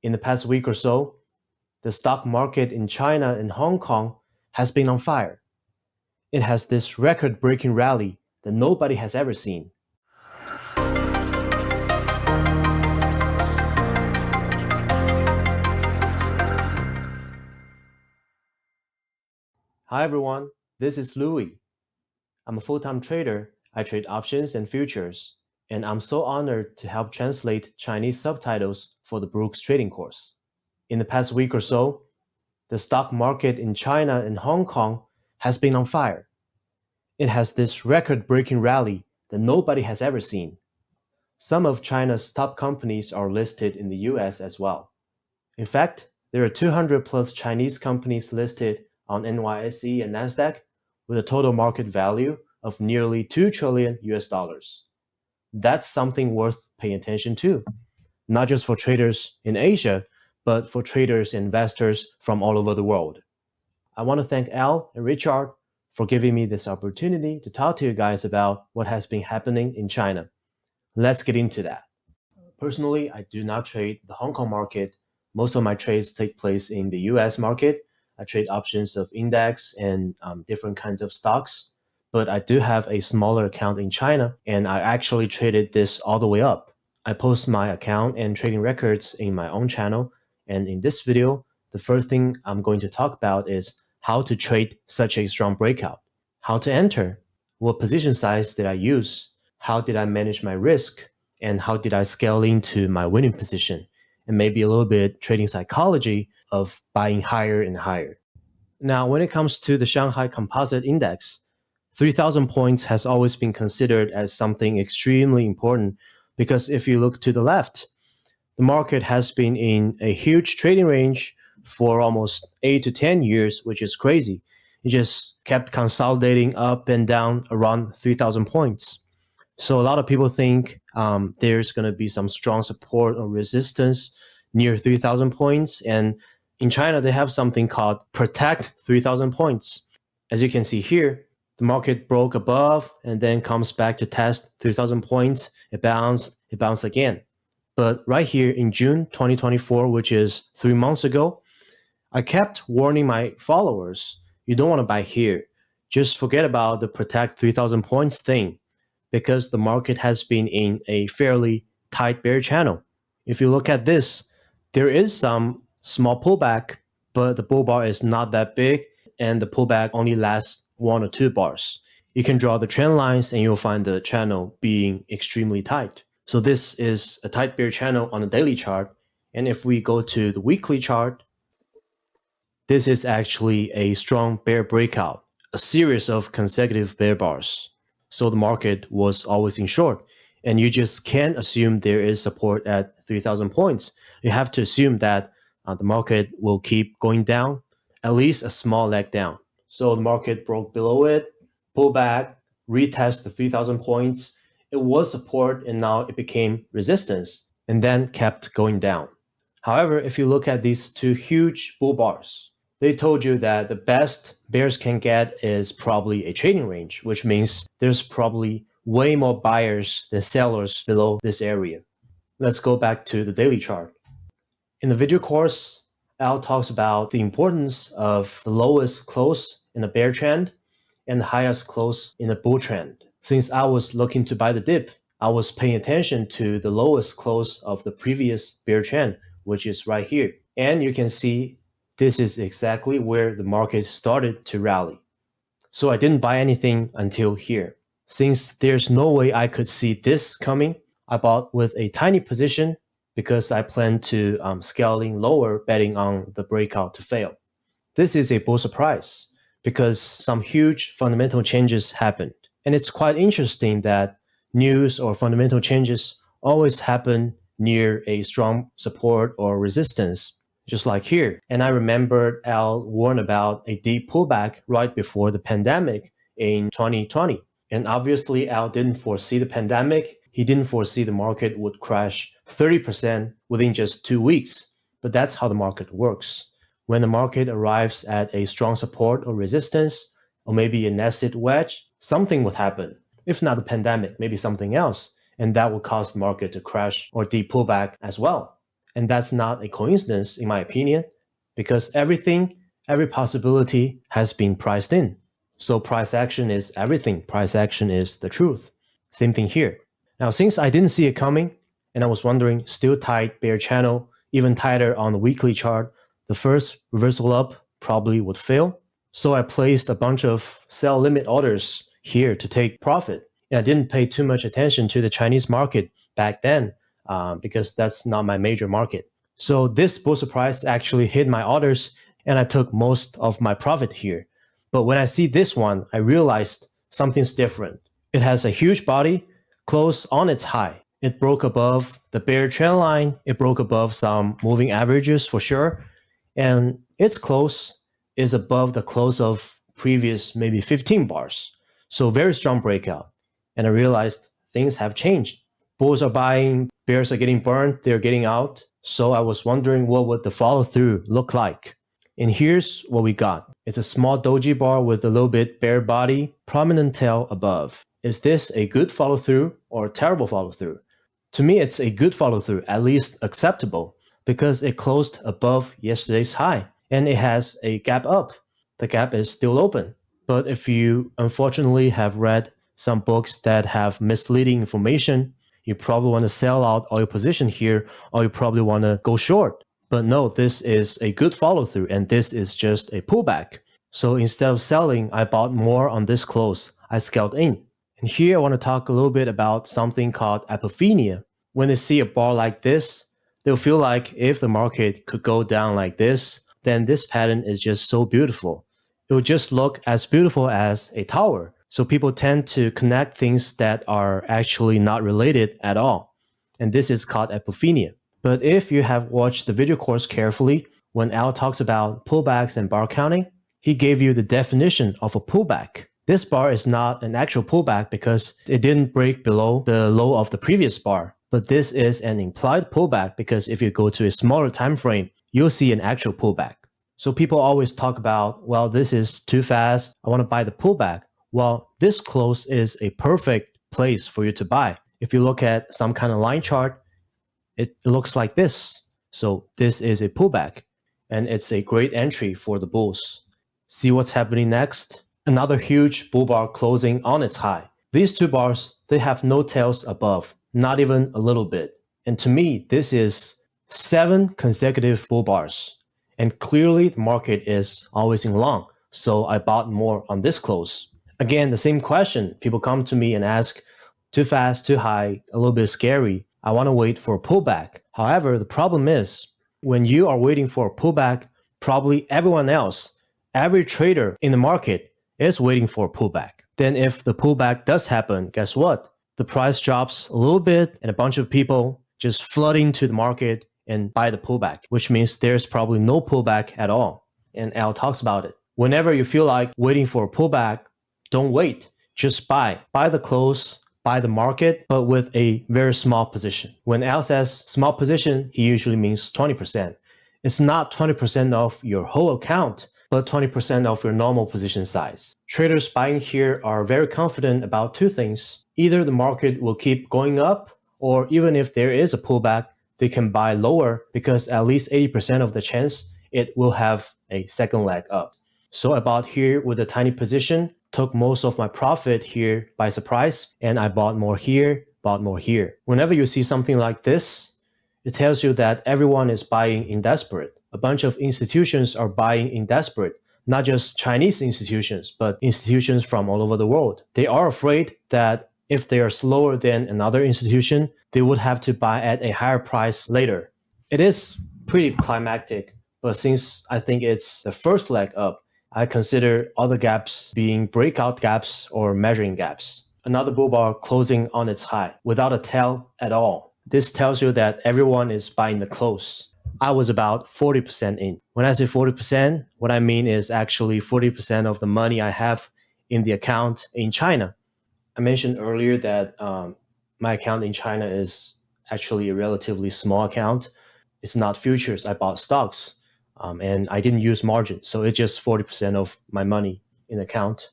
In the past week or so, the stock market in China and Hong Kong has been on fire. It has this record-breaking rally that nobody has ever seen. Hi everyone, this is Louie. I'm a full-time trader. I trade options and futures, and I'm so honored to help translate Chinese subtitles for the Brooks trading course. In the past week or so, the stock market in China and Hong Kong has been on fire. It has this record-breaking rally that nobody has ever seen. Some of China's top companies are listed in the US as well. In fact, there are 200 plus Chinese companies listed on NYSE and NASDAQ with a total market value of nearly 2 trillion US dollars. That's something worth paying attention to, not just for traders in Asia, but for traders and investors from all over the world. I want to thank Al and Richard for giving me this opportunity to talk to you guys about what has been happening in China. Let's get into that. Personally, I do not trade the Hong Kong market. Most of my trades take place in the US market. I trade options of index and different kinds of stocks. But I do have a smaller account in China, and I actually traded this all the way up. I post my account and trading records in my own channel. And in this video, the first thing I'm going to talk about is how to trade such a strong breakout, how to enter, what position size did I use, how did I manage my risk, and how did I scale into my winning position, and maybe a little bit trading psychology of buying higher and higher. Now, when it comes to the Shanghai Composite Index, 3,000 points has always been considered as something extremely important because if you look to the left, the market has been in a huge trading range for almost 8 to 10 years, which is crazy. It just kept consolidating up and down around 3,000 points. So a lot of people think there's going to be some strong support or resistance near 3,000 points. And in China, they have something called protect 3,000 points. As you can see here, the market broke above and then comes back to test 3,000 points. It bounced again. But right here in June 2024, which is 3 months ago, I kept warning my followers, you don't want to buy here. Just forget about the protect 3,000 points thing because the market has been in a fairly tight bear channel. If you look at this, there is some small pullback, but the bull bar is not that big and the pullback only lasts 1 or 2 bars. You can draw the trend lines and you'll find the channel being extremely tight. So this is a tight bear channel on the daily chart. And if we go to the weekly chart, this is actually a strong bear breakout, a series of consecutive bear bars. So the market was always in short. And you just can't assume there is support at 3,000 points. You have to assume that the market will keep going down, at least a small leg down. So the market broke below it, pulled back, retest the 3,000 points. It was support and now it became resistance and then kept going down. However, if you look at these two huge bull bars, they told you that the best bears can get is probably a trading range, which means there's probably way more buyers than sellers below this area. Let's go back to the daily chart. In the video course, Al talks about the importance of the lowest close in a bear trend and the highest close in a bull trend. Since I was looking to buy the dip, I was paying attention to the lowest close of the previous bear trend, which is right here. And you can see this is exactly where the market started to rally. So I didn't buy anything until here. Since there's no way I could see this coming, I bought with a tiny position because I plan to scaling lower, betting on the breakout to fail. This is a bull surprise because some huge fundamental changes happened. And it's quite interesting that news or fundamental changes always happen near a strong support or resistance, just like here. And I remembered Al warned about a deep pullback right before the pandemic in 2020. And obviously Al didn't foresee the pandemic. He didn't foresee the market would crash 30% within just 2 weeks. But that's how the market works. When the market arrives at a strong support or resistance, or maybe a nested wedge, something would happen. If not the pandemic, maybe something else. And that will cause the market to crash or deep pullback as well. And that's not a coincidence, in my opinion, because every possibility has been priced in. So price action is everything. Price action is the truth. Same thing here. Now, since I didn't see it coming, and I was wondering, still tight bear channel, even tighter on the weekly chart, the first reversal up probably would fail. So I placed a bunch of sell limit orders here to take profit. And I didn't pay too much attention to the Chinese market back then because that's not my major market. So this bull surprise actually hit my orders and I took most of my profit here. But when I see this one, I realized something's different. It has a huge body close on its high. It broke above the bear trend line. It broke above some moving averages for sure. And its close is above the close of previous maybe 15 bars. So very strong breakout. And I realized things have changed. Bulls are buying, bears are getting burned, they're getting out. So I was wondering what would the follow through look like. And here's what we got. It's a small doji bar with a little bit bare body, prominent tail above. Is this a good follow through or a terrible follow through? To me, it's a good follow through, at least acceptable, because it closed above yesterday's high and it has a gap up. The gap is still open. But if you unfortunately have read some books that have misleading information, you probably want to sell out all your position here, or you probably want to go short. But no, this is a good follow through and this is just a pullback. So instead of selling, I bought more on this close. I scaled in. And here I want to talk a little bit about something called apophenia. When they see a bar like this, they'll feel like if the market could go down like this, then this pattern is just so beautiful. It would just look as beautiful as a tower. So people tend to connect things that are actually not related at all. And this is called apophenia. But if you have watched the video course carefully, when Al talks about pullbacks and bar counting, he gave you the definition of a pullback. This bar is not an actual pullback because it didn't break below the low of the previous bar. But this is an implied pullback because if you go to a smaller time frame, you'll see an actual pullback. So people always talk about, well, this is too fast. I want to buy the pullback. Well, this close is a perfect place for you to buy. If you look at some kind of line chart, it looks like this. So this is a pullback and it's a great entry for the bulls. See what's happening next? Another huge bull bar closing on its high. These two bars, they have no tails above, not even a little bit. And to me, this is 7 consecutive bull bars. And clearly the market is always in long. So I bought more on this close. Again, the same question. People come to me and ask, too fast, too high, a little bit scary. I want to wait for a pullback. However, the problem is when you are waiting for a pullback, probably everyone else, every trader in the market is waiting for a pullback. Then if the pullback does happen, guess what? The price drops a little bit and a bunch of people just flood into the market and buy the pullback, which means there's probably no pullback at all. And Al talks about it. Whenever you feel like waiting for a pullback, don't wait. Just buy. Buy the close, buy the market, but with a very small position. When Al says small position, he usually means 20%. It's not 20% of your whole account, but 20% of your normal position size. Traders buying here are very confident about two things. Either the market will keep going up, or even if there is a pullback, they can buy lower because at least 80% of the chance it will have a second leg up. So I bought here with a tiny position, took most of my profit here by surprise, and I bought more here, bought more here. Whenever you see something like this, it tells you that everyone is buying in desperate. A bunch of institutions are buying in desperate, not just Chinese institutions, but institutions from all over the world. They are afraid that if they are slower than another institution, they would have to buy at a higher price later. It is pretty climactic, but since I think it's the first leg up, I consider other gaps being breakout gaps or measuring gaps. Another bull bar closing on its high without a tail at all. This tells you that everyone is buying the close. I was about 40% in. When I say 40%, what I mean is actually 40% of the money I have in the account in China. I mentioned earlier that my account in China is actually a relatively small account. It's not futures. I bought stocks and I didn't use margin. So it's just 40% of my money in account.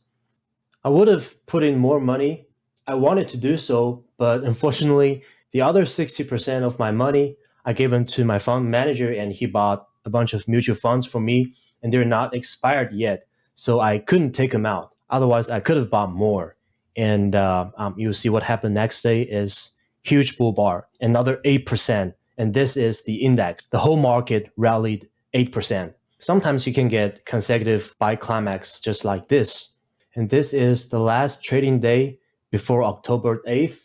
I would have put in more money. I wanted to do so, but unfortunately, the other 60% of my money, I gave them to my fund manager and he bought a bunch of mutual funds for me and they're not expired yet. So I couldn't take them out. Otherwise, I could have bought more. And you'll see what happened next day is huge bull bar, another 8%. And this is the index. The whole market rallied 8%. Sometimes you can get consecutive buy climax just like this. And this is the last trading day before October 8th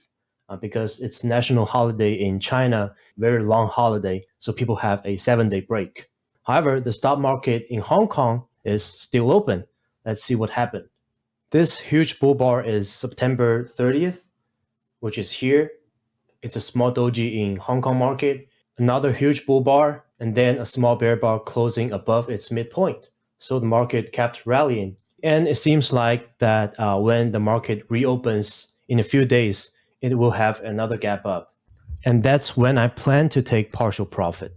because it's national holiday in China, very long holiday, so people have a 7-day break. However, the stock market in Hong Kong is still open. Let's see what happened. This huge bull bar is September 30th, which is here. It's a small doji in Hong Kong market, another huge bull bar, and then a small bear bar closing above its midpoint. So the market kept rallying. And it seems like that when the market reopens in a few days, it will have another gap up. And that's when I plan to take partial profit.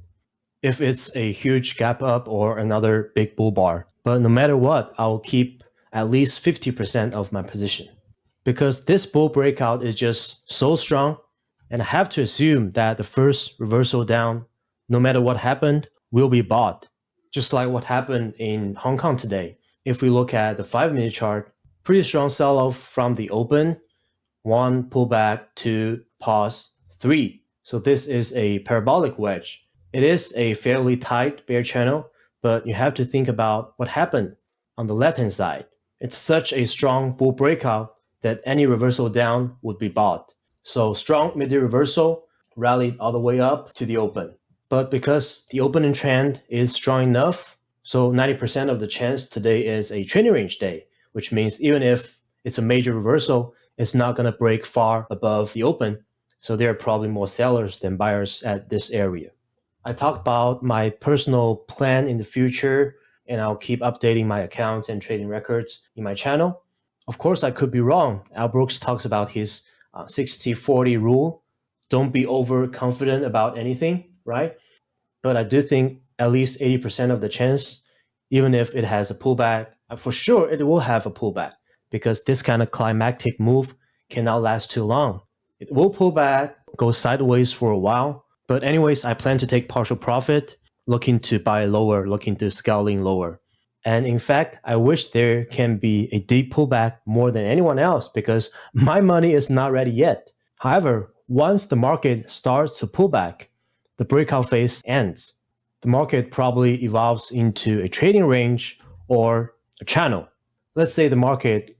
If it's a huge gap up or another big bull bar. But no matter what, I'll keep at least 50% of my position. Because this bull breakout is just so strong, and I have to assume that the first reversal down, no matter what happened, will be bought. Just like what happened in Hong Kong today. If we look at the 5-minute chart, pretty strong sell-off from the open, 1 pullback, 2 pause, 3. So this is a parabolic wedge. It is a fairly tight bear channel, but you have to think about what happened on the left-hand side. It's such a strong bull breakout that any reversal down would be bought. So strong mid-day reversal, rallied all the way up to the open. But because the opening trend is strong enough, so 90% of the chance today is a trading range day, which means even if it's a major reversal, it's not going to break far above the open. So there are probably more sellers than buyers at this area. I talked about my personal plan in the future, and I'll keep updating my accounts and trading records in my channel. Of course, I could be wrong. Al Brooks talks about his 60-40 rule. Don't be overconfident about anything, right? But I do think at least 80% of the chance, even if it has a pullback, for sure it will have a pullback because this kind of climactic move cannot last too long. It will pull back, go sideways for a while. But anyways, I plan to take partial profit, looking to buy lower, looking to scaling lower. And in fact, I wish there can be a deep pullback more than anyone else because my money is not ready yet. However, once the market starts to pull back, the breakout phase ends. The market probably evolves into a trading range or a channel. Let's say the market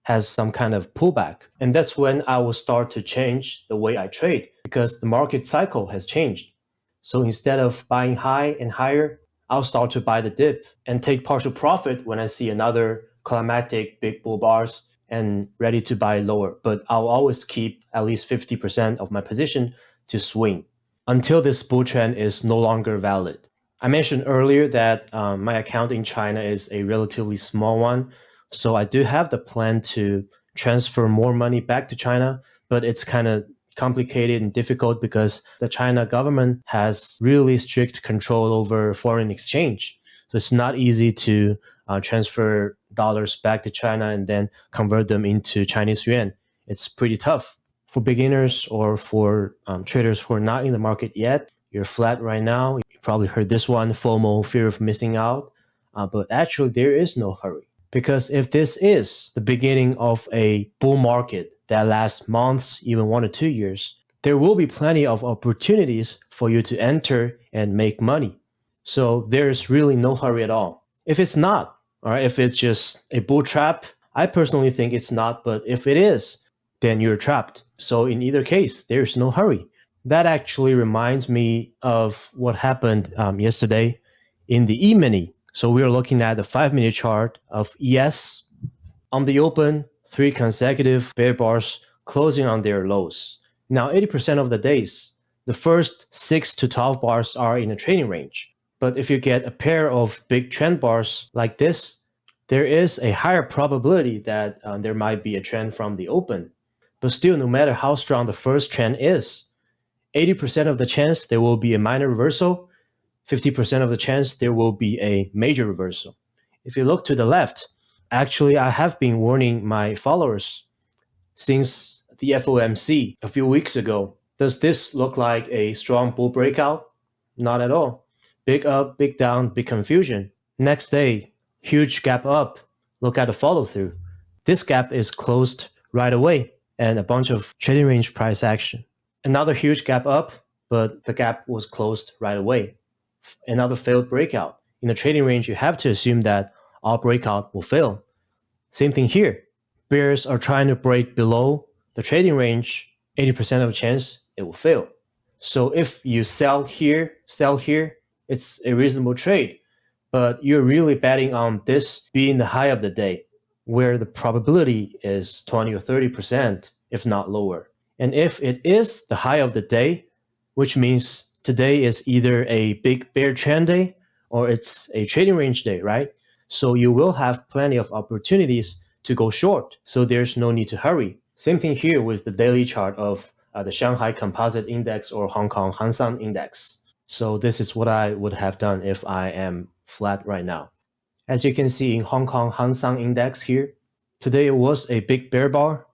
has some kind of pullback, and that's when I will start to change the way I trade because the market cycle has changed. So instead of buying high and higher, I'll start to buy the dip and take partial profit when I see another climatic big bull bars and ready to buy lower. But I'll always keep at least 50% of my position to swing until this bull trend is no longer valid. I mentioned earlier that my account in China is a relatively small one. So I do have the plan to transfer more money back to China, but it's kind of complicated and difficult because the China government has really strict control over foreign exchange. So it's not easy to transfer dollars back to China and then convert them into Chinese yuan. It's pretty tough. For beginners or for traders who are not in the market yet, you're flat right now. You probably heard this one, FOMO, fear of missing out. But actually, there is no hurry. Because if this is the beginning of a bull market that lasts months, even 1 or 2 years, there will be plenty of opportunities for you to enter and make money. So there's really no hurry at all. If it's not, all right, if it's just a bull trap, I personally think it's not, but if it is, then you're trapped. So in either case, there's no hurry. That actually reminds me of what happened yesterday in the E-mini. So we are looking at the 5-minute chart of ES. On the open, 3 consecutive bear bars closing on their lows. Now 80% of the days, the first 6 to 12 bars are in a trading range. But if you get a pair of big trend bars like this, there is a higher probability that there might be a trend from the open. But still, no matter how strong the first trend is, 80% of the chance there will be a minor reversal, 50% of the chance there will be a major reversal. If you look to the left, actually I have been warning my followers since the FOMC a few weeks ago Does this look like a strong bull breakout? Not at all. Big up, big down, big confusion. Next day, huge gap up. Look at the follow through. This gap is closed right away and a bunch of trading range price action. Another huge gap up, but the gap was closed right away. Another failed breakout. In the trading range, you have to assume that all breakout will fail. Same thing here. Bears are trying to break below the trading range, 80% of a chance it will fail. So if you sell here, it's a reasonable trade. But you're really betting on this being the high of the day, where the probability is 20 or 30%, if not lower. And if it is the high of the day, which means today is either a big bear trend day or it's a trading range day, right? So you will have plenty of opportunities to go short. So there's no need to hurry. Same thing here with the daily chart of the Shanghai Composite Index or Hong Kong Hang Seng Index. So this is what I would have done if I am flat right now. As you can see in Hong Kong Hang Seng Index here, today it was a big bear bar,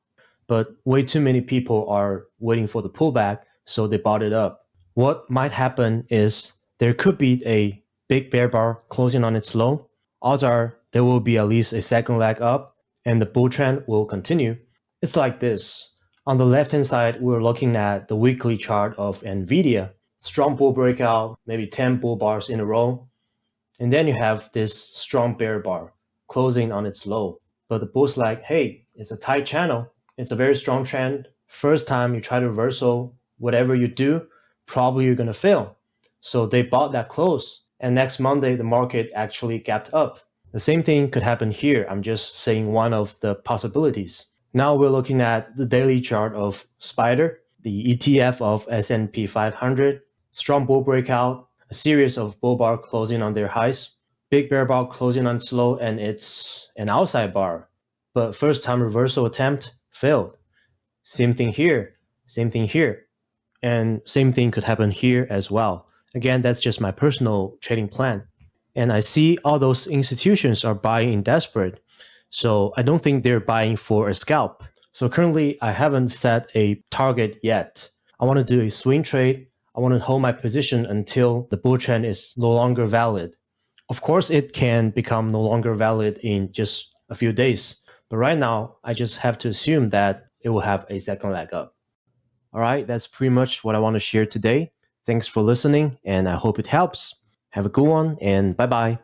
but way too many people are waiting for the pullback, so they bought it up. What might happen is there could be a big bear bar closing on its low. Odds are there will be at least a second leg up and the bull trend will continue. It's like this. On the left-hand side, we're looking at the weekly chart of NVIDIA. Strong bull breakout, maybe 10 bull bars in a row. And then you have this strong bear bar closing on its low. But the bull's like, hey, it's a tight channel. It's a very strong trend. First time you try to reversal, whatever you do, probably you're going to fail. So they bought that close. And next Monday, the market actually gapped up. The same thing could happen here. I'm just saying one of the possibilities. Now we're looking at the daily chart of Spider, the ETF of S&P 500. Strong bull breakout, a series of bull bar closing on their highs, big bear bar closing on its low, and it's an outside bar. But first time reversal attempt failed. Same thing here, and same thing could happen here as well. Again, that's just my personal trading plan. And I see all those institutions are buying in desperate. So I don't think they're buying for a scalp. So currently I haven't set a target yet. I want to do a swing trade. I want to hold my position until the bull trend is no longer valid. Of course, it can become no longer valid in just a few days. But right now, I just have to assume that it will have a second leg up. All right, that's pretty much what I want to share today. Thanks for listening, and I hope it helps. Have a good one, and bye-bye.